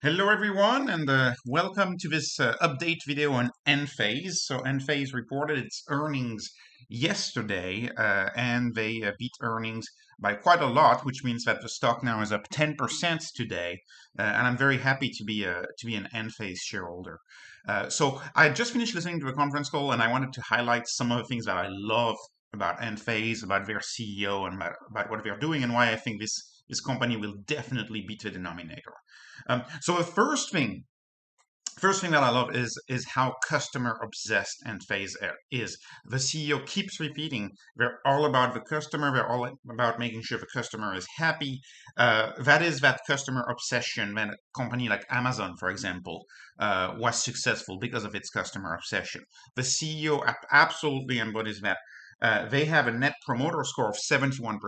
Hello everyone and welcome to this update video on Enphase. So Enphase reported its earnings yesterday and they beat earnings by quite a lot, which means that the stock now is up 10% today. And I'm very happy to be an Enphase shareholder. So I just finished listening to the conference call and I wanted to highlight some of the things that I love about Enphase, about their CEO and about what they're doing and why I think this company will definitely beat the denominator. So the first thing that I love is how customer obsessed Enphase is. The CEO keeps repeating they're all about the customer. They're all about making sure the customer is happy. That is that customer obsession. When a company like Amazon, for example, was successful because of its customer obsession. The CEO absolutely embodies that. They have a net promoter score of 71%,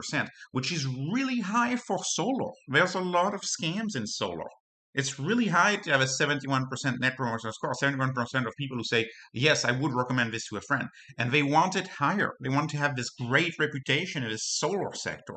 which is really high for solar. There's a lot of scams in solar. It's really high to have a 71% net promoter score. 71% of people who say, yes, I would recommend this to a friend. And they want it higher. They want to have this great reputation in the solar sector.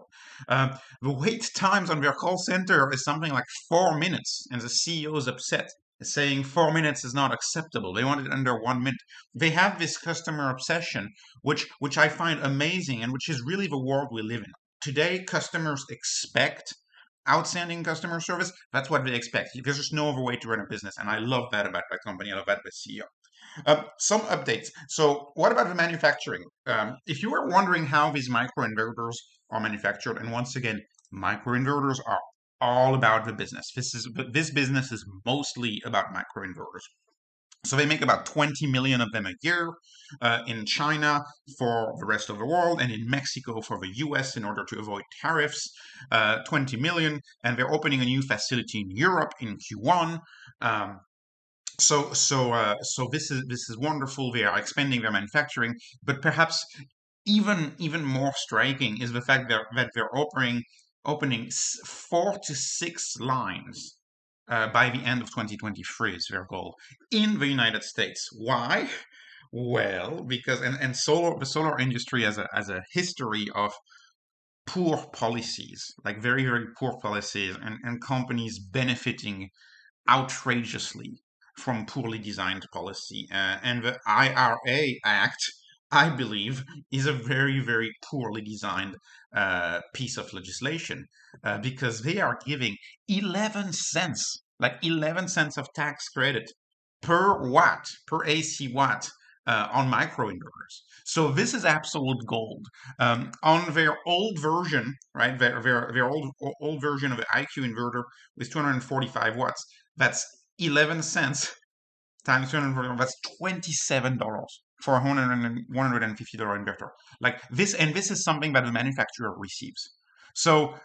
The wait times on their call center is something like 4 minutes, and the CEO is upset, saying 4 minutes is not acceptable. They want it under 1 minute. They have this customer obsession, which I find amazing and which is really the world we live in. Today, customers expect outstanding customer service. That's what they expect. There's just no other way to run a business, and I love that about that company. I love that with CEO. Some updates. So, what about the manufacturing? If you were wondering how these microinverters are manufactured, and once again, microinverters are all about the business. This business is mostly about microinverters. So they make about 20 million of them a year in China for the rest of the world and in Mexico for the US in order to avoid tariffs. 20 million, and they're opening a new facility in Europe in Q1. So this is wonderful. They are expanding their manufacturing, but perhaps even more striking is the fact that they're opening 4 to 6 lines by the end of 2023 is their goal in the United States. Why? Well, because the solar industry has a history of poor policies, like very, very poor policies, and companies benefiting outrageously from poorly designed policy. And the IRA Act, I believe, is a very, very poorly designed piece of legislation because they are giving 11 cents, like 11 cents of tax credit per watt, per AC watt. On microinverters. So this is absolute gold. On their old version, right, their old version of the IQ inverter with 245 watts, that's 11 cents times 240, that's $27 for a $150 inverter. Like this, and this is something that the manufacturer receives. So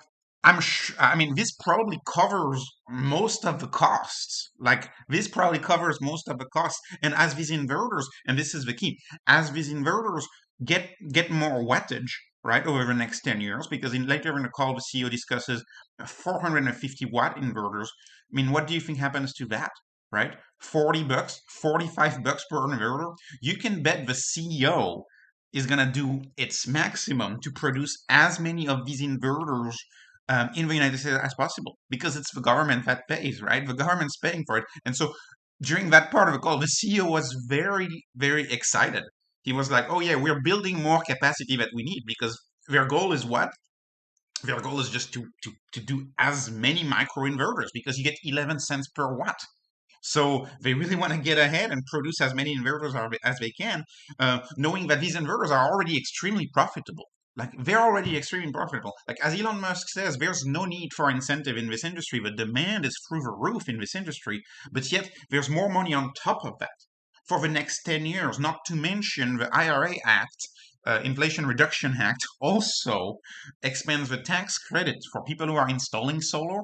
I mean, this probably covers most of the costs. Like this probably covers most of the costs. And as these inverters, and this is the key, as these inverters get more wattage, right, over the next 10 years, because later in the call, the CEO discusses 450 watt inverters. I mean, what do you think happens to that? Right? $40, $45 per inverter. You can bet the CEO is going to do its maximum to produce as many of these inverters in the United States as possible because it's the government that pays, right? The government's paying for it. And so during that part of the call, the CEO was very, very excited. He was like, oh, yeah, we're building more capacity that we need because their goal is what? Their goal is just to do as many microinverters because you get 11 cents per watt. So they really want to get ahead and produce as many inverters as they can, knowing that these inverters are already extremely profitable. Like they're already extremely profitable. Like as Elon Musk says, there's no need for incentive in this industry. The demand is through the roof in this industry, but yet there's more money on top of that for the next 10 years, not to mention the IRA Act, Inflation Reduction Act, also expands the tax credit for people who are installing solar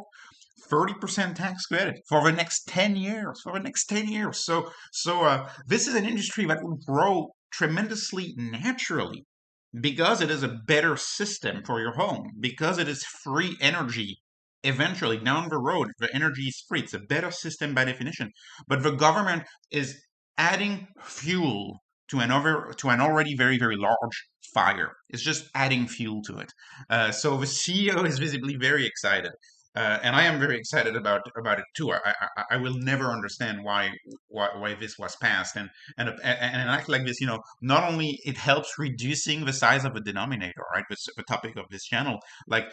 30% tax credit for the next 10 years. For the next 10 years. So this is an industry that will grow tremendously naturally because it is a better system for your home, because it is free energy. Eventually, down the road, the energy is free. It's a better system by definition. But the government is adding fuel to an already very, very large fire. It's just adding fuel to it. So the CEO is visibly very excited. And I am very excited about it too. I will never understand why this was passed, and an act like this, not only it helps reducing the size of the denominator, right? That's the topic of this channel. Like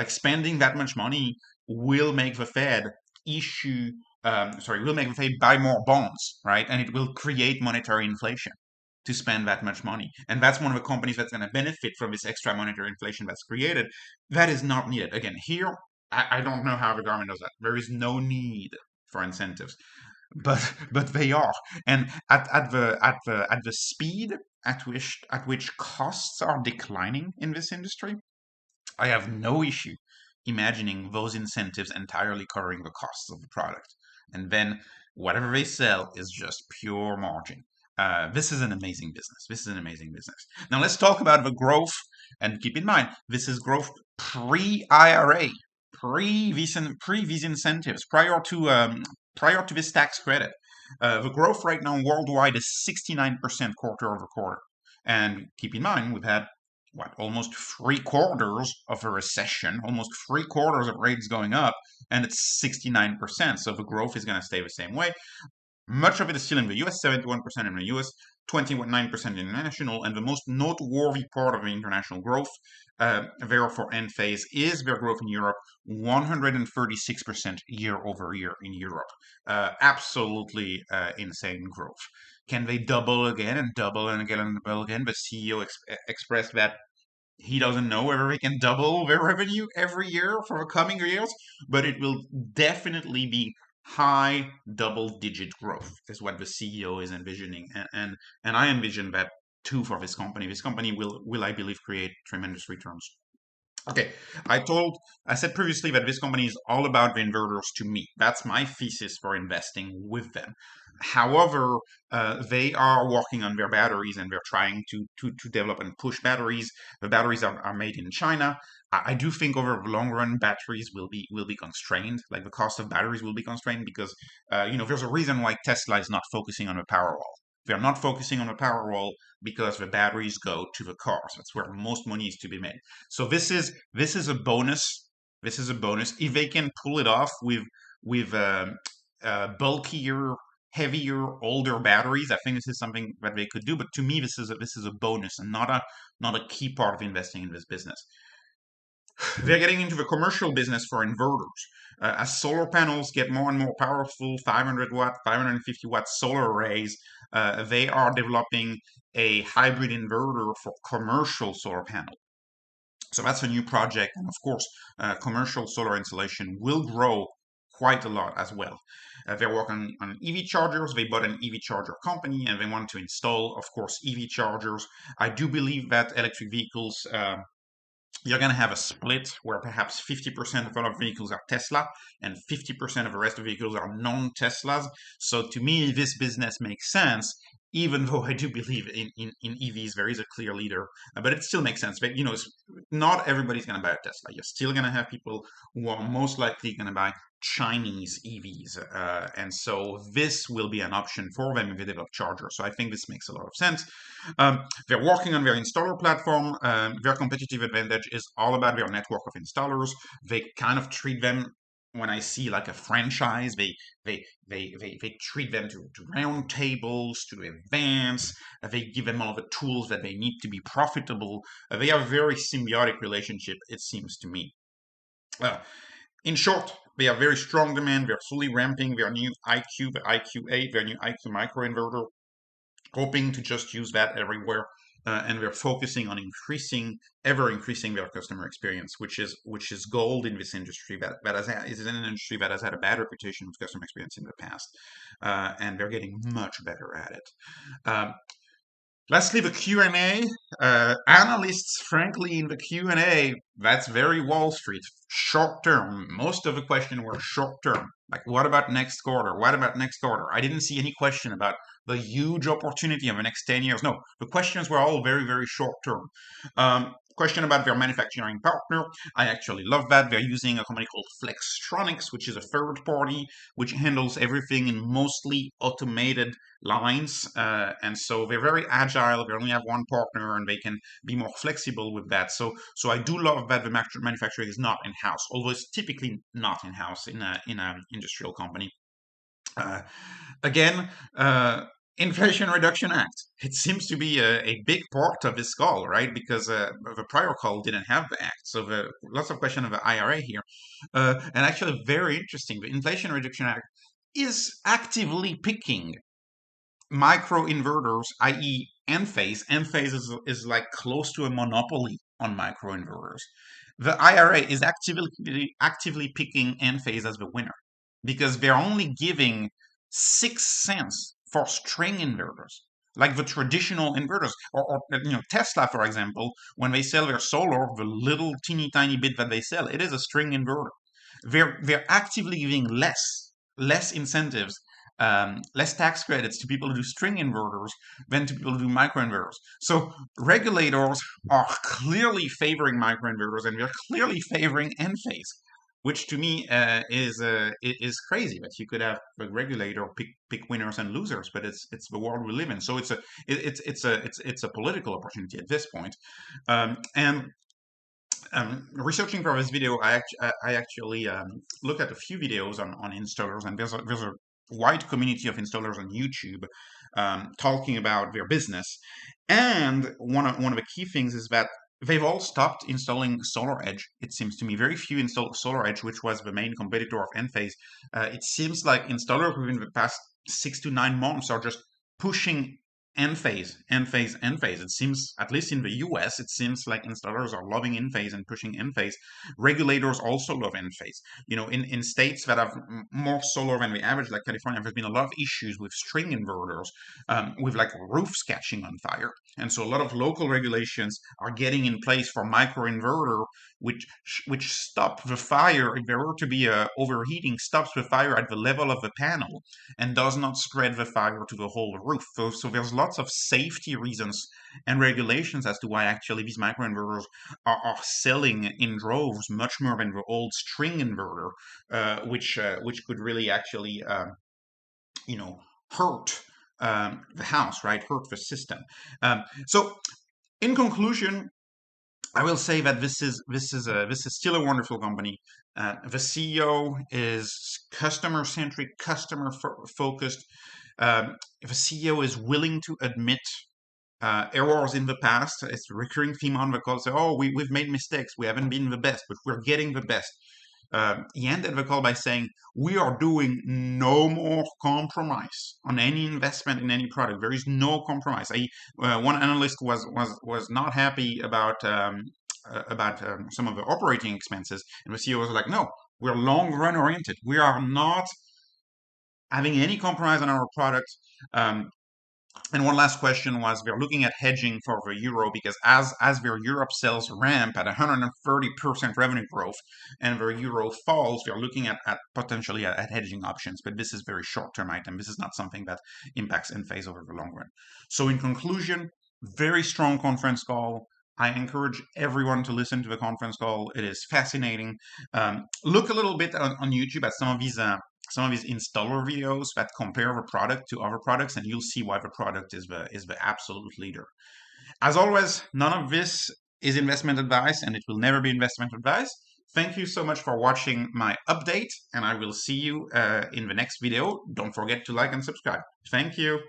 spending that much money will make the Fed issue, will make the Fed buy more bonds, right? And it will create monetary inflation to spend that much money. And that's one of the companies that's going to benefit from this extra monetary inflation that's created. That is not needed. Again, here, I don't know how the government does that. There is no need for incentives, but they are. And at the speed at which costs are declining in this industry, I have no issue imagining those incentives entirely covering the costs of the product. And then whatever they sell is just pure margin. This is an amazing business. This is an amazing business. Now let's talk about the growth. And keep in mind, this is growth pre-IRA, pre these incentives, prior to this tax credit. The growth right now worldwide is 69% quarter over quarter. And keep in mind, we've had almost 3/4 of a recession, almost 3/4 of rates going up, and it's 69%. So the growth is going to stay the same way. Much of it is still in the US, 71% in the US, 29% international, and the most noteworthy part of the international growth, there for Enphase, is their growth in Europe, 136% year over year in Europe. Absolutely insane growth. Can they double again and double and again and double again? The CEO expressed that he doesn't know whether they can double their revenue every year for the coming years, but it will definitely be high double-digit growth, is what the CEO is envisioning, and I envision that too for this company. This company will I believe create tremendous returns. Okay, I said previously that this company is all about the inverters to me. That's my thesis for investing with them. However, they are working on their batteries and they're trying to develop and push batteries. The batteries are made in China. I do think over the long run, batteries will be constrained. Like the cost of batteries will be constrained because there's a reason why Tesla is not focusing on the Powerwall. They're not focusing on the Powerwall because the batteries go to the cars. That's where most money is to be made. So this is a bonus. This is a bonus if they can pull it off with bulkier, heavier, older batteries. I think this is something that they could do. But to me, this is a bonus and not a key part of investing in this business. They're getting into the commercial business for inverters. As solar panels get more and more powerful, 500 watt, 550 watt solar arrays, they are developing a hybrid inverter for commercial solar panels. So that's a new project. And of course, commercial solar installation will grow quite a lot as well. They're working on EV chargers. They bought an EV charger company and they want to install, of course, EV chargers. I do believe that electric vehicles, you're going to have a split where perhaps 50% of all of vehicles are Tesla and 50% of the rest of the vehicles are non-Teslas. So to me, this business makes sense, even though I do believe in EVs, there is a clear leader, but it still makes sense. But, not everybody's going to buy a Tesla. You're still going to have people who are most likely going to buy Chinese EVs. And so this will be an option for them if they develop chargers. So I think this makes a lot of sense. They're working on their installer platform. Their competitive advantage is all about their network of installers. They kind of treat them, when I see like a franchise, they treat them to round tables, to events. They give them all the tools that they need to be profitable. They have a very symbiotic relationship, it seems to me. In short, they have very strong demand. They're fully ramping their new IQ, the IQ8, their new IQ microinverter, hoping to just use that everywhere. And we're focusing on ever increasing their customer experience, which is gold in this industry. Is an industry that has had a bad reputation with customer experience in the past, and they're getting much better at it. Let's leave a Q&A. Analysts, frankly, in the Q&A, that's very Wall Street. Short term. Most of the questions were short term. Like, what about next quarter? What about next quarter? I didn't see any question about the huge opportunity of the next 10 years. No, the questions were all very, very short term. question about their manufacturing partner. I actually love that. They're using a company called Flextronics, which is a third party, which handles everything in mostly automated lines. And so they're very agile. They only have one partner and they can be more flexible with that. So I do love that the manufacturing is not in-house, although it's typically not in-house in an industrial company. Uh, Again, Inflation Reduction Act. It seems to be a big part of this call, right? Because the prior call didn't have the act. So lots of questions of the IRA here. And actually, very interesting. The Inflation Reduction Act is actively picking microinverters, i.e. Enphase. Enphase is like close to a monopoly on microinverters. The IRA is actively picking Enphase as the winner because they're only giving 6 cents for string inverters, like the traditional inverters. Or Tesla, for example, when they sell their solar, the little teeny tiny bit that they sell, it is a string inverter. They're actively giving less incentives, less tax credits to people who do string inverters than to people who do microinverters. So regulators are clearly favoring microinverters, and they're clearly favoring Enphase, which to me is crazy that you could have a regulator pick winners and losers, but it's the world we live in. So it's a political opportunity at this point, and researching for this video, I actually looked at a few videos on installers, and there's a wide community of installers on YouTube talking about their business. And one of the key things is that they've all stopped installing SolarEdge. It seems to me very few install SolarEdge, which was the main competitor of Enphase. It seems like installers within the past 6 to 9 months are just pushing Enphase. It seems, at least in the US, it seems like installers are loving Enphase and pushing Enphase. Regulators also love Enphase. In states that have more solar than the average, like California, there's been a lot of issues with string inverters, with like roofs catching on fire. And so a lot of local regulations are getting in place for microinverter, which stop the fire. If there were to be a overheating, stops the fire at the level of the panel and does not spread the fire to the whole roof. So there's lots of safety reasons and regulations as to why actually these microinverters are selling in droves much more than the old string inverter, which could really actually hurt the house, right? Hurt the system. So in conclusion, I will say that this is still a wonderful company. The CEO is customer centric, customer focused. The CEO is willing to admit errors in the past. It's a recurring theme on the call. Say, oh, we've made mistakes. We haven't been the best, but we're getting the best. He ended the call by saying, we are doing no more compromise on any investment in any product. There is no compromise. One analyst was not happy about some of the operating expenses, and the CEO was like, no, we're long run oriented. We are not having any compromise on our product. And one last question was, we're looking at hedging for the euro because as their Europe sales ramp at 130% revenue growth and the euro falls, we're looking at potentially at hedging options. But this is very short-term item. This is not something that impacts Enphase over the long run. So in conclusion, very strong conference call. I encourage everyone to listen to the conference call. It is fascinating. Look a little bit on YouTube at some of these installer videos that compare the product to other products, and you'll see why the product is the absolute leader. As always, none of this is investment advice, and it will never be investment advice. Thank you so much for watching my update, and I will see you in the next video. Don't forget to like and subscribe. Thank you.